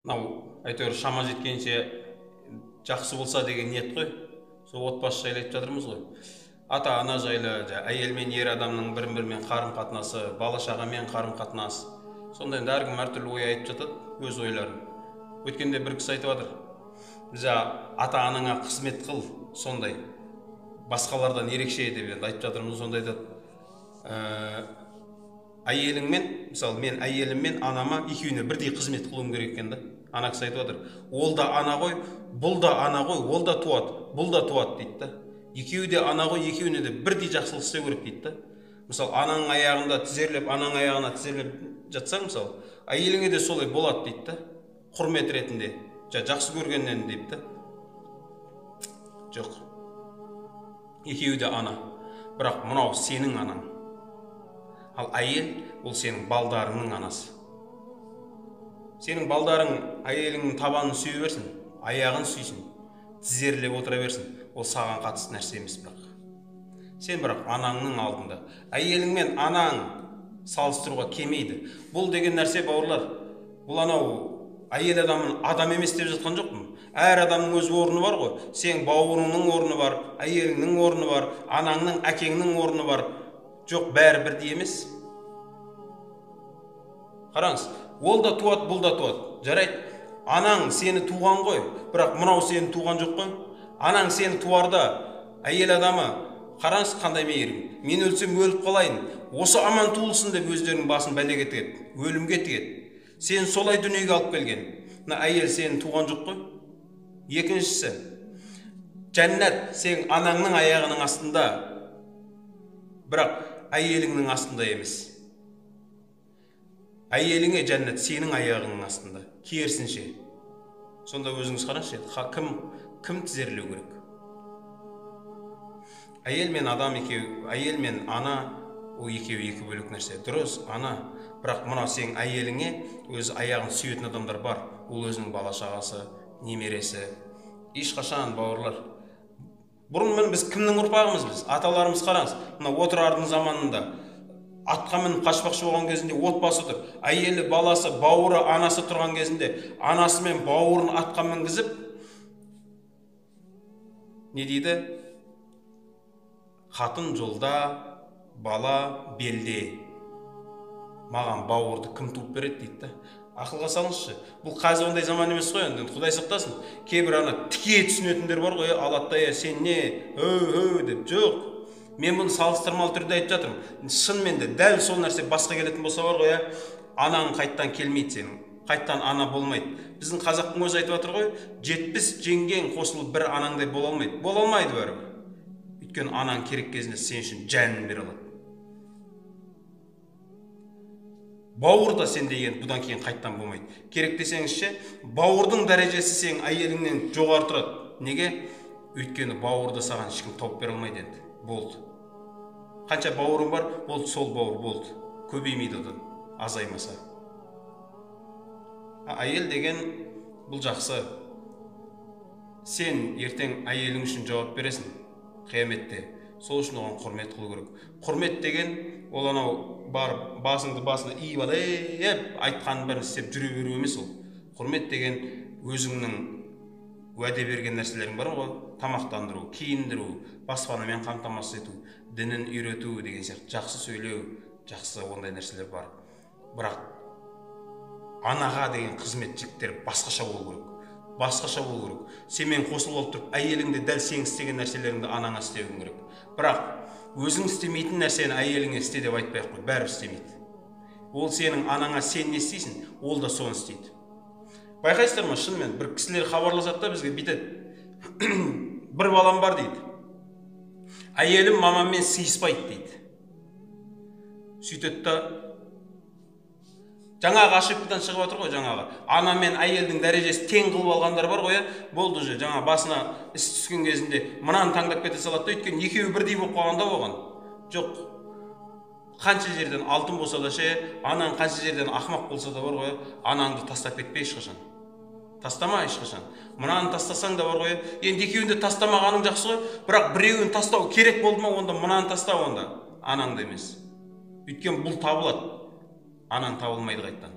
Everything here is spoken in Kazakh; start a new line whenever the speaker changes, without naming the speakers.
мынау әйтеуір шама жеткенше жақсы болса деген ниет қой. Сол отбасы жайлы айтып жатырмыз ғой. Ата ана жайлы, әйел мен ер адамның бірін-бірімен қарым-қатынасы, бала-шағамен қарым-қатынас. Сонда енді әркім әртүрлі ой айтып жатады, өз ойларын. Өткенде бір кісі айтып жатыр. Біз ата анаңа қызмет қыл, сондай. Басқалардан ерекше деп енді айтып жатырмыз, сонда айтады. Әйеліңмен, мысалы мен әйеліммен анама екеуіне бірдей қызмет қылуым керек екен да. Ана кісі айтып жатыр. Ол да ана ғой, бұл да ана ғой, ол да туады, бұл да туады дейді да. Екеуі де ана ғой, екеуіне де бірдей жақсылық істеу керек дейді да. Мысалы, ананың аяғында тізерлеп, ананың аяғына тізерлеп жатсаң, мысалы, әйеліңе де солай болады дейді да. Құрмет ретінде, жақсы көргеннен дейді да. Жоқ. Екеуі де ана. Бірақ мынау сенің анаң. Ал әйел ол сенің балдарыңның анасы. Сенің балдарың әйеліңнің табанын сүйе берсін, аяғын сүйсін, тізерлеп отыра берсін. Ол саған қатысты нәрсе емес бірақ. Сен бірақ анаңның алдында. Әйелің мен анаң салыстыруға келмейді. Бұл деген нәрсе, бауырлар, бұл анау әйел адамын адам емес деп жатқан жоқпын. Әр адамның өз орны бар ғой. Сен бауырыңның орны бар, әйеліңнің орны бар, анаңның, әкеңнің орны бар. Жоқ, бәрі бірдей емес. Қараңыз, ол да туады, бұл да туады. Жарайды, анаң сені туған ғой, бірақ мынау сені туған жоқ қой. Анаң сені туарда, әйел адамы, қараңыз қандай мейірім. Мен өлсем өліп қалайын, осы аман туылсын деп өздерінің басын бәлеге тігеді, өлімге тігеді. Сен солай дүниеге алып келген. Мына әйел сені туған жоқ қой. Екіншісі, жәннат сен анаңның аяғының астында, бірақ әйеліңнің астында емес. Әйеліңе жәннат сенің аяғыңның астында, керісінше. Сонда өзіңіз қараңызшы, кім тізерлеу керек? Әйел мен адам екеу, әйел мен ана, ол екеуі екі бөлек нәрсе. Дұрыс, ана, бірақ мына сен әйеліңе өз аяғын сүйетін адамдар бар. Ол өзінің бала-шағасы, немересі. Ешқашан, бауырлар. Бұрын біз кімнің ұрпағымыз біз? Аталарымыз қараңыз. Мына отырардың заманында атқа мініп қашпақшы болған кезінде отбасы тұр. Әйелі, баласы, бауыры, анасы тұрған кезінде анасы мен бауырын атқа мінгізіп, не дейді? Қатын жолда, бала белде. Маған бауырды кім туып береді дейді. Ақылға салыңызшы. Бұл қазір ондай заман емес қой, енді Құдай сақтасын. Кейбір ана тіке түсінетіндер бар ғой, Алаттай, сен не? Деп. Жоқ. Мен бұны салыстырмалы түрде айтып жатырмын. Шынымен де дәл сол нәрсе басқа келетін болса бар ғой, анаң қайттан келмейді сенің. Қайттан ана болмайды. Біздің қазақтың өзі айтып жатыр ғой, 70 жеңген қосылып бір анаңдай бола алмайды. Бола алмайды бәрібір. Өйткені анаң керек кезінде сен үшін жанын бере алады. Бауыр да сен деген бұдан кейін қайттан болмайды. Керек десеңізше, бауырдың дәрежесі сен әйеліңнен жоғары тұрады. Неге? Өйткені бауырды саған ешкім тауып бере алмайды енді. Болды. Қанша бауырың бар, болды, сол бауыр болды. Көбеймейді одан, азаймаса. Әйел деген бұл жақсы. Сен ертең әйелің үшін жауап бересің қияметте. Сол үшін оған құрмет қылу керек. Құрмет деген ол анау бар басына иіп айтқанын бәрін істеп жүре беру емес ол. Құрмет деген өзіңнің уәде берген нәрселерің бар ғой, тамақтандыру, киіндіру, баспанамен қамтамасыз ету, дінін үйрету деген сияқты жақсы сөйлеу, жақсы ондай нәрселер бар. Бірақ анаға деген қызмет жіктер басқаша болу керек. Басқаша болу керек. Сенмен қосылып алып тұрып, әйеліңде дәл сен істеген нәрселеріңді анаңа істеуің керек. Бірақ өзің істемейтін нәрсені әйеліңе істе деп айтпай-ақ қой, бәрі істемейді. Ол сенің анаңа сен не істейсің, ол да соны істейді. Байқайсыздар ма, шынымен бір кісілер хабарласады да бізге бүйтеді. Бір балам бар дейді. Әйелім мамаммен сыйыспайды дейді. Сөйтеді да жаңағы ошибкадан шығып жатыр ғой, жаңағы ана мен әйелдің дәрежесі тең қылып алғандар бар ғой, болды уже жаңа басына іс түскен кезінде мынаны таңдап кете салады да, өйткені екеуі бірдей болып қалғанда болған. Жоқ. Қанша жерден алтын болса да анаң қанша жерден ақымақ болса да бар ғой, анаңды тастап кетпе ешқашан. Тастама ешқашан. Мынаны тастасаң да бар ғой, енді екеуінде тастамағаның жақсы ғой, бірақ біреуін тастау керек болды ма, онда мынаны таста, онда анаңды емес. Өйткені бұл табылады. Анаң табылмайды қайттан.